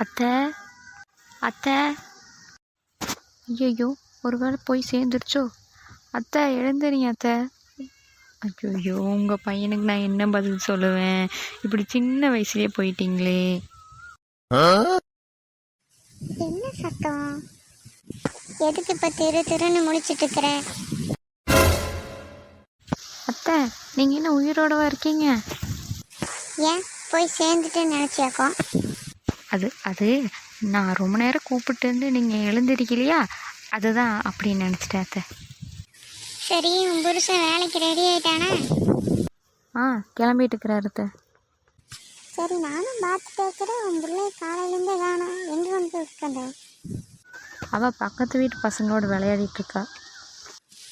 அத்தை அத்தை, ஐயோ ஒருவேளை போய் சேர்ந்துருச்சோ? அத்தை எழுந்துறீங்க அத்தை. ஐயோ உங்கள் பையனுக்கு நான் என்ன பதில் சொல்லுவேன்? இப்படி சின்ன வயசுலேயே போயிட்டீங்களே. என்ன சத்தம்? எதுக்கு இப்போ திருன்னு முடிச்சிட்டு இருக்கிற? அத்தை நீங்கள் என்ன உயிரோடவா இருக்கீங்க? ஏன் போய் சேர்ந்துட்டு நினச்சியாக்கோ? அது நான் ரொம்ப நேரம் கூப்பிட்டு நீங்கள் எழுந்திருக்கலையா, அதுதான் அப்படின்னு நினச்சிட்டேன் அத்தை. சரி, உன் புருஷன் வேலைக்கு ரெடி ஆயிட்டானா? கிளம்பிட்டு இருக்கிறாரு அத்தை. சரி, நானும் பார்த்து கேட்குறேன். உன் பிள்ளை காலையிலேருந்தே வேணாம், எங்கே வந்து இருக்கண்ட? அவள் பக்கத்து வீட்டு பசங்களோட விளையாடிட்டு இருக்கா.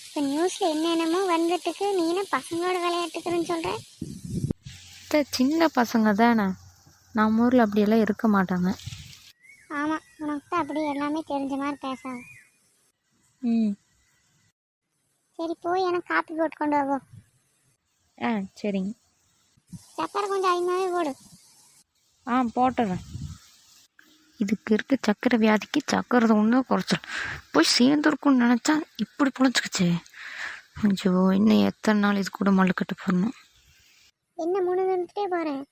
இப்போ நியூஸில் என்னென்னமோ வந்துட்டுக்கு, நீ என்ன பசங்களோட விளையாட்டுக்குன்னு சொல்கிற? சின்ன பசங்க தானே, நம்ம ஊரில் அப்படியெல்லாம் இருக்க மாட்டாங்க. ஆமாம், உனக்கு தான் அப்படி எல்லாமே தெரிஞ்ச மாதிரி பேசாது. சரி போய் எனக்கு காப்பி போட்டு கொண்டு வா. சரிங்க. சக்கரை கொஞ்சம் அதிகமாகவே போடு. போட்டுறேன். இதுக்கு இருக்க சக்கரை வியாதிக்கு சக்கரை ஒன்றும் குறைச்சிடும். போய் சேர்ந்துருக்குன்னு நினச்சா இப்படி பொழைச்சிக்கிச்சு. ஐயோ இன்னும் எத்தனை நாள் இது கூட மல்லுக்கட்டு போடணும்? என்ன முணுகிட்டே போகிறேன்?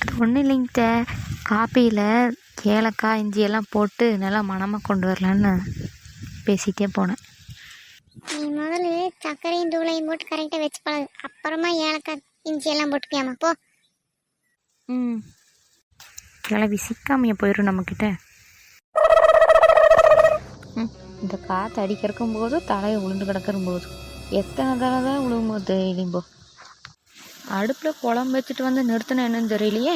அது ஒன்றும் இல்லைங்க, காப்பியில் ஏலக்காய் இஞ்சி எல்லாம் போட்டு நல்லா மணமாக கொண்டு வரலான்னு பேசிகிட்டே போனேன். நீ முதல்ல சர்க்கரையும் தூளையும் போட்டு கரெக்டாக வச்சு பழகு, அப்புறமா ஏலக்காய் இஞ்சி எல்லாம் போட்டுக்கலாமா? போ. கிளவி சிக்காமைய போயிடும் நம்மக்கிட்ட. இந்த காற்று அடிக்கிறக்கும் போது தலையை உளுந்து கிடக்கும் போது எத்தனை தடவை தான் உழுவும்போது தெரியலையும். அடுப்பில் குழம்பு வச்சுட்டு வந்து நிறுத்தின என்னன்னு தெரியலையே,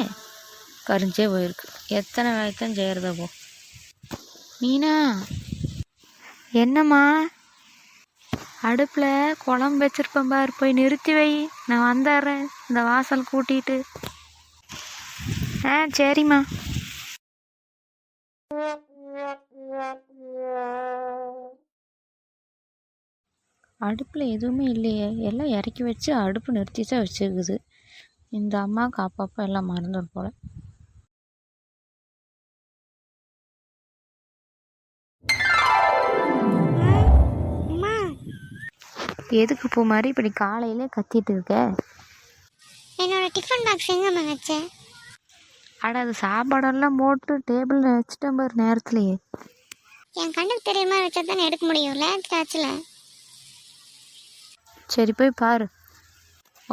கரிஞ்சே போயிருக்கு. எத்தனை வேலைத்தான் செய்கிறதா? போ. மீனா, என்னம்மா? அடுப்பில் குழம்பு வச்சுருப்பேன் பாரு, போய் நிறுத்தி வை, நான் வந்துடுறேன் இந்த வாசல் கூட்டிகிட்டு. சரிம்மா. அடுப்பில் எதுவுமே இல்லையே, எல்லாம் இறக்கி வச்சு அடுப்பு நிறுத்தி தான் வச்சுருக்குது. இந்த அம்மாவுக்கு அப்பப்போ எல்லாம் மறந்துடும் போல். எதுக்கு பூ மாதிரி இப்படி காலையிலே கத்திட்டு இருக்க? என்னோட டிஃபன் பாக்ஸ் எங்கம்மா வச்சேன்? அது சாப்பாடெல்லாம் போட்டு டேபிளில் வச்சுட்டேன் பாரு நேரத்துலையே. என் கண்ணுக்கு தெரியுமா வச்சா தானே எடுக்க முடியும்ல காய்ச்சல. சரி போய் பாரு.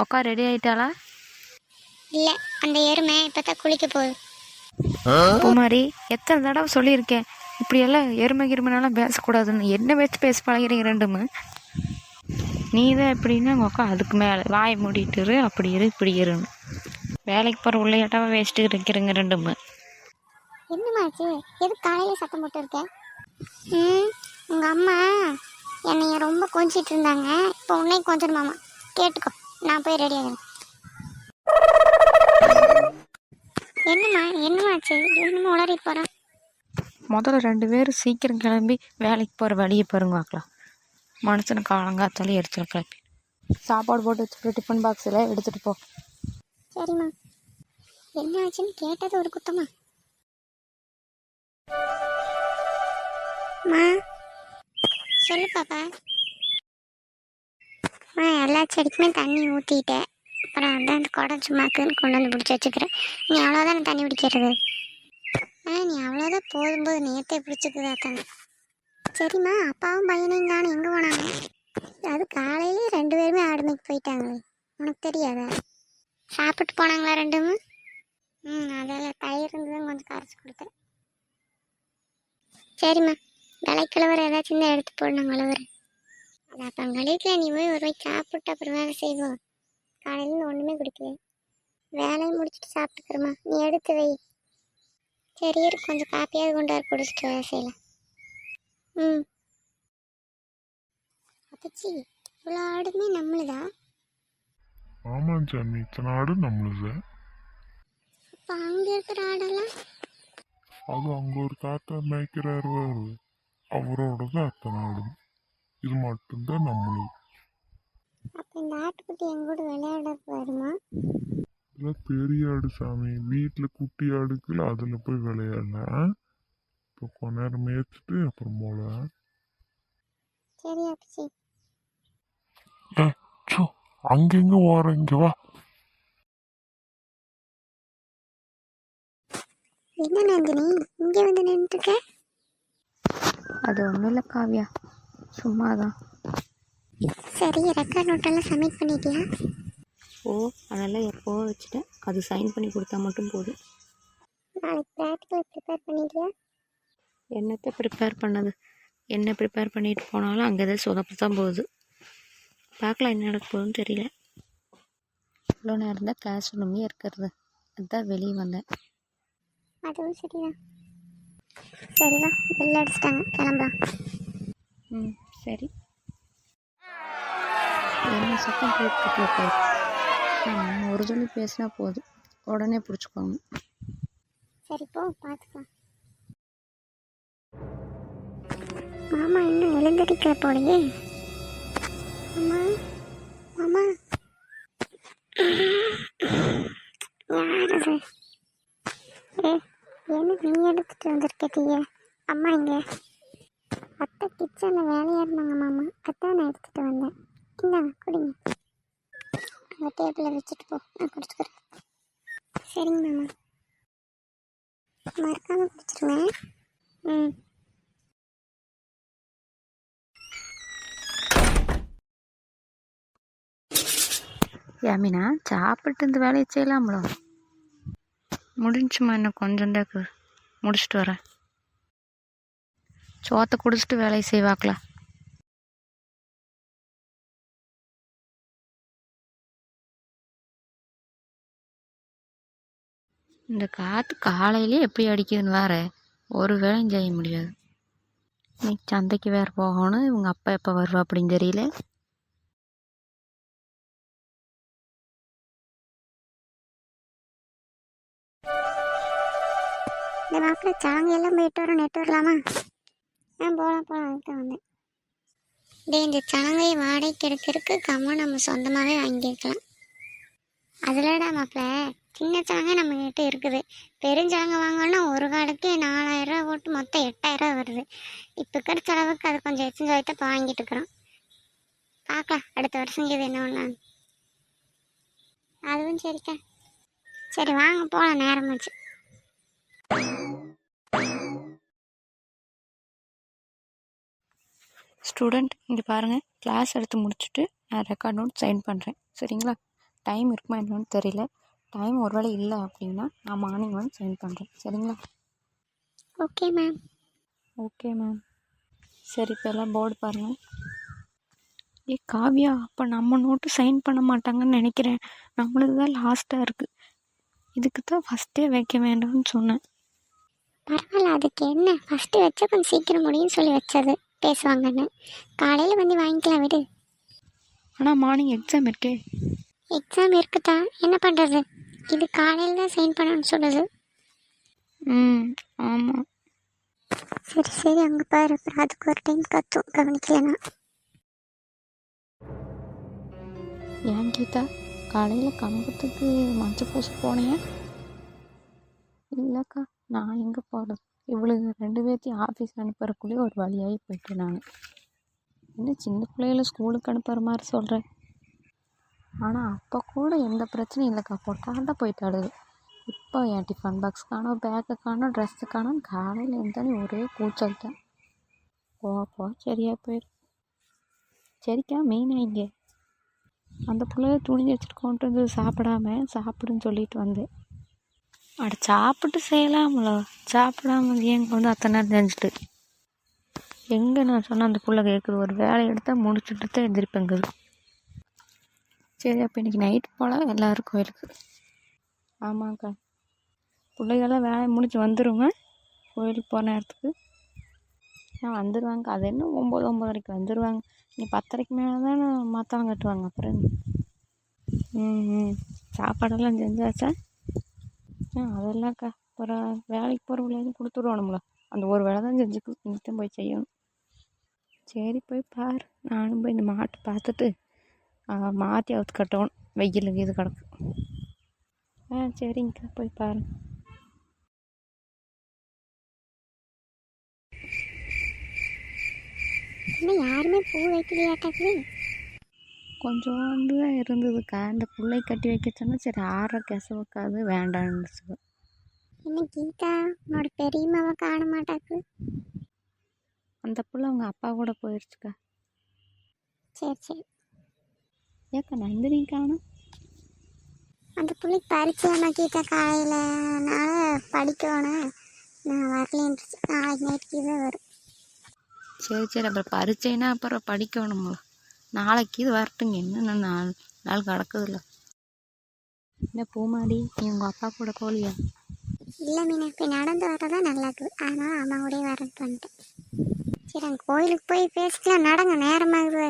உக்கா ரெடி ஆகிட்டாளா? இல்லை, அந்த எருமை இப்போ தான் குளிக்க போகுது. பூமாரி, எத்தனை தடவை சொல்லியிருக்கேன் இப்படியெல்லாம் எருமை கிருமைனாலாம் பேசக்கூடாதுன்னு. என்ன வச்சு பேச பழகிறீங்க ரெண்டுமே? நீ தான் எப்படின்னா உக்கா அதுக்கு மேலே வாயை மூடிட்டுரு, அப்படி இரு இப்படி இருன்னு. வேலைக்கு போகிற உள்ளையாட்டாவை வேஸ்ட்டு இருக்கிறங்க ரெண்டுமே. என்னமாச்சு? எது காலையில் சத்தம் போட்டு இருக்க? உங்கள் அம்மா என்னைய ரொம்ப கொஞ்சிட்டு இருந்தாங்க, இப்போ உன்னையும் கொஞ்சமாமா. கேட்டுக்கோ, நான் போய் ரெடி ஆகிறேன். என்னமாச்சு? என்னமோ உளறி போகிறேன். முதல்ல 2 பேரும் சீக்கிரம் கிளம்பி வேலைக்கு போகிற வழியை பாருங்க பார்க்கலாம். மனுஷனை காலங்காத்தாலே எடுத்துட்டு கிளப்பி சாப்பாடு போட்டு வச்சுட்டு டிஃபன் பாக்ஸில் எடுத்துகிட்டு போ. சரிம்மா. என்ன ஆச்சுன்னு கேட்டது ஒரு குத்தமா? சொல்லு பாப்பா. எல்லா செடிக்குமே தண்ணி ஊற்றிட்டேன். அப்புறம் வந்து அந்த குடம் சும்மாக்குன்னு கொண்டு வந்து பிடிச்சி வச்சுக்கிறேன். நீ அவ்வளோதானே தண்ணி பிடிக்கிறது? நீ அவ்வளோதான், போதும்போது நேற்றே பிடிச்சிக்குதா தானே. சரிம்மா, அப்பாவும் பையனையும் காணும், எங்கே போனாங்க? அது காலையிலே 2 பேருமே ஆடுமைக்கு போயிட்டாங்களே, உனக்கு தெரியாதா? சாப்பிட்டு போனாங்களா 2மே? அதெல்லாம் தயிர் இருந்ததும் கொஞ்சம் கரைச்சி கொடுத்தேன். சரிம்மா, விலைக்கிழவர் ஏதாச்சும் தான் எடுத்து போடணும் கிழவர். அது அப்போ கழிவுல நீ போய் ஒரு வாய் சாப்பிட்டு அப்புறம் வேலை செய்வோம். காலையிலேருந்து ஒன்றுமே குடிக்கல. வேலையை முடிச்சுட்டு சாப்பிட்டுக்கிறோமா, நீ எடுத்து வை. சரி இரு, கொஞ்சம் காப்பியாவது கொண்டு வர குடிச்சிட்டு வேலை செய்யலாம். அப்பச்சி, இவ்வளோ ஆடுமே நம்மளுதா? ஆமாம் சாமி, இத்தனை ஆடு நம்மளுது. அப்போ அங்கே இருக்கிற ஆடெல்லாம்? அது அங்கே ஒரு தாத்தா மேய்க்கிறாரு, அவரோட தான் அத்தனை ஆடு. இது மட்டும்தான் நம்மளுது. அப்போ இந்த ஆட்டுக்குட்டி எங்கூட விளையாட வருமா? இல்லை, பெரிய ஆடு சாமி, வீட்டில் குட்டி ஆடுக்குள்ள அதில் போய் விளையாடலாம். இப்போ கொஞ்ச நேரம் மேய்ச்சிட்டு அப்புறம் போல. சரி அப்பச்சி. ஏ சோ, அங்கெங்க ஓர, இங்க வா. என்ன நந்தினி இங்கே வந்து நின்றுருக்க? அது ஒன்றும் இல்லை காவியா, சும்மாதான். சரி, ரெக்கார்ட் நோட்டெல்லாம் சப்மிட் பண்ணிட்டியா? ஓ, அதெல்லாம் எப்போவோ வச்சுட்டேன். அது சைன் பண்ணி கொடுத்தா மட்டும் போதும். நாளைக்கு ப்ராக்டிக்கல் ப்ரிப்பேர் பண்ணிட்டியா? என்னத்தை ப்ரிப்பேர் பண்ணது? என்ன ப்ரிப்பேர் பண்ணிட்டு போனாலும் அங்கே எதாவது சொதப்பு தான் போகுது. பார்க்கலாம் என்ன நடக்க போகுதுன்னு தெரியல. இவ்வளோ நேரம் தான் கிளாஸ் ரூம்லேயே இருக்கிறது, அதுதான் வெளியே வந்தேன். அதுவும் சரிதான். சரிவா, பெல் அடிச்சிட்டாங்க, கிளம்பலாம். ம், சரி. என்ன சத்தம் போட்டு நம்ம ஒரு துணி பேசினா போதும், உடனே பிடிச்சிக்கோங்க. சரி போ, பார்த்துக்கலாம். மாமா இன்னும் எழுந்திருக்கல போலயே. மாமா மாமா, யார் அது? என்ன நீ எடுத்துட்டு வந்திருக்க டீய? அம்மா இங்க அத்தை கிச்சனில் வேலையாக இருந்தாங்க மாமா, அதான் நான் எடுத்துகிட்டு வந்தேன். இந்தாங்க குடிங்க. அந்த டேபிளில் வச்சுட்டு போ, நான் குடிச்சுக்கிறேன். சரிங்க மாமா, மறக்காமல் குடிச்சிருங்க. ம். யாமினா, சாப்பிட்டு இந்த வேலையை செய்யலாம்ல? முடிஞ்சுமா, இன்னும் கொஞ்சம் தான் முடிச்சுட்டு வரேன். சோத்தை குடிச்சிட்டு வேலையை செய்வாங்களா? இந்த காற்று காலையிலே எப்படி அடிக்குதுன்னு வேற ஒரு வேலையும் செய்ய முடியாது. இன்னைக்கு சந்தைக்கு வேறு போகணும். இவங்க அப்பா எப்போ வருவா அப்படின்னு தெரியல. இந்த மாப்பிள்ளை சாயங்காலம் போயிட்டு வரோம், நெட்டு வரலாமா? போகலாம் அதுக்கு தான் வந்தேன். இந்த சலங்கை வாடகைக்கு எடுக்கிறதுக்கு கம்மா நம்ம சொந்தமாகவே வாங்கியிருக்கலாம். அதில்டா மாப்பிள்ள, சின்ன சலங்கை நம்மகிட்ட இருக்குது. பெருஞ்சலங்கை வாங்கணும்னா ஒரு காலுக்கே 4000 போட்டு மொத்தம் 8000 வருது. இப்போ இருக்கிற செலவுக்கு அது கொஞ்சம் எக்ஸ்சேஞ்ச் ஆகிட்டு இப்போ வாங்கிட்டு இருக்கிறோம். பார்க்கலாம் அடுத்த வருஷம் இது என்ன ஒன்று. அதுவும் சரிக்கா. சரி வாங்க போகலாம், நேரம் வச்சு. ஸ்டூடெண்ட் இங்கே பாருங்கள், கிளாஸ் எடுத்து முடிச்சுட்டு நான் ரெக்கார்ட் நோட் சைன் பண்ணுறேன், சரிங்களா? டைம் இருக்குமா என்னன்னு தெரியல. டைம் ஒருவேளை இல்லை அப்படின்னா நான் மார்னிங் வந்து சைன் பண்ணுறேன், சரிங்களா? Okay ma'am. Okay ma'am. சரி, இப்போ எல்லாம் போர்டு பாருங்கள். காவியா, அப்போ நம்ம நோட்டு சைன் பண்ண மாட்டாங்கன்னு நினைக்கிறேன். நம்மளுக்கு தான் லாஸ்ட்டாக இருக்குது. இதுக்கு தான் ஃபஸ்ட்டே வைக்க வேண்டாம்னு சொன்னேன். பரவாயில்ல, அதுக்கு என்ன, ஃபஸ்ட்டு வச்சா கொஞ்சம் சீக்கிரம் முடியும்னு சொல்லி வச்சது, பேசுவாங்கன்னு. காலையில் வந்து வாங்கிக்கலாம் விடு. ஆனால் மார்னிங் எக்ஸாம் இருக்கே. எக்ஸாம் இருக்குதா, என்ன பண்ணுறது? இது காலையில் தான் சைன் பண்ணணும்னு சொல்லுது. ம், ஆமாம். சரி சரி, அங்கே பாரு, அப்புறம் அதுக்கு ஒரு டைம் கத்தும், கவனிக்கலனா. ஏன் கீதா, காலையில் கம்பத்துக்கு மஞ்சள் பூச போனேன்? இல்லைக்கா, நான் எங்கே போகிறது? இவளுக்கு 2 பேர்த்தையும் ஆஃபீஸ் அனுப்புறக்குள்ளேயே ஒரு வழியாகி போயிட்டேன் நான். இன்னும் சின்ன பிள்ளைகளை ஸ்கூலுக்கு அனுப்புகிற மாதிரி சொல்கிறேன். ஆனால் அப்போ கூட எந்த பிரச்சனையும் இல்லைக்கா, போட்டாண்ட போயிட்டாடு. இப்போ என் டிஃபன் பாக்ஸ் காணோம், பேக்கை காணோம், ட்ரெஸ்ஸு காணோம். காலையில் இருந்தானே ஒரே கூச்சல்ட்டேன். போ சரியா போயிரு. சரிக்கா, மெயினாக இங்கே அந்த பிள்ளைய துணி வச்சுட்டு கொண்டு வந்து சாப்பிடுன்னு சொல்லிட்டு வந்தேன். அட சாப்பிட்டு செய்யலாம்ல, சாப்பிடாம ஏன் வந்து அத்தனை நேரம் செஞ்சுட்டு எங்கே நான் சொன்ன அந்த பிள்ளை கேட்குது. ஒரு வேலை எடுத்தால் முடிச்சுட்டு தான் எந்திரிப்பேங்குது. சரி, அப்போ இன்றைக்கி நைட்டு போல் எல்லோரும் கோயிலுக்கு. ஆமாங்க்கா, பிள்ளைகள்லாம் வேலையை முடிச்சு வந்துடுங்க. கோயிலுக்கு போகிற நேரத்துக்கு வந்துடுவாங்க. அது என்ன 9:30 வந்துடுவாங்க. நீ 10:30 மேலே தானே மற்றவங்க கட்டுவாங்க. அப்புறம் சாப்பாடெல்லாம் செஞ்சாச்சா? அதெல்லாம்க்கா, ஒரு வேலைக்கு போகிறவங்களேருந்து கொடுத்துடுவானுங்கள, அந்த ஒரு வேலை தான் செஞ்சுட்டு போய் செய்யணும். சரி போய் பாரு, நானும் போய் இந்த மாட்டை பார்த்துட்டு மாற்றி அவுத்து கட்டணும், வெயிலுக்கு இது கிடக்கு. சரிங்கக்கா போய் பாருங்க. இன்னும் யாருமே பூ வைக்கலையாட்டாக்குது. கொஞ்சோண்டு தான் இருந்ததுக்கா. இந்த பிள்ளை கட்டி வைக்க சொன்னா சரி ஆற கெசவுக்காது வேண்டான்னு. என்ன கீதா உன்னோட பெரியம்மாவை காண மாட்டாக்கு. அந்த புள்ள அவங்க அப்பா கூட போயிடுச்சுக்கா. சரி சரி. ஏக்கா நந்தினி காணும்? அந்த பிள்ளைக்கு பரிச்சையாமா கீதா காலையில், அதனால் படிக்கணும். நான் வரலேன்ட்டு நாளைக்கு நைட்டுக்கு தான் வரும். சரி சரி, அப்புறம் பரீட்சைன்னா அப்புறம் படிக்கணும்ல. நாளைக்கு இது வரட்டுங்க, என்ன 4 நாள் கிடக்குதுல்ல. என்ன பூமாடி, நீ உங்கள் அப்பா கூட போலியா? இல்லை மீனா, இப்போ நடந்து வரதான் நல்லா இருக்குது, அதனால் அம்மா கூடயே வரட்டு வந்துட்டேன். சரி அங்கே கோயிலுக்கு போய் பேசிக்கலாம், நடங்க நேரமாகுது.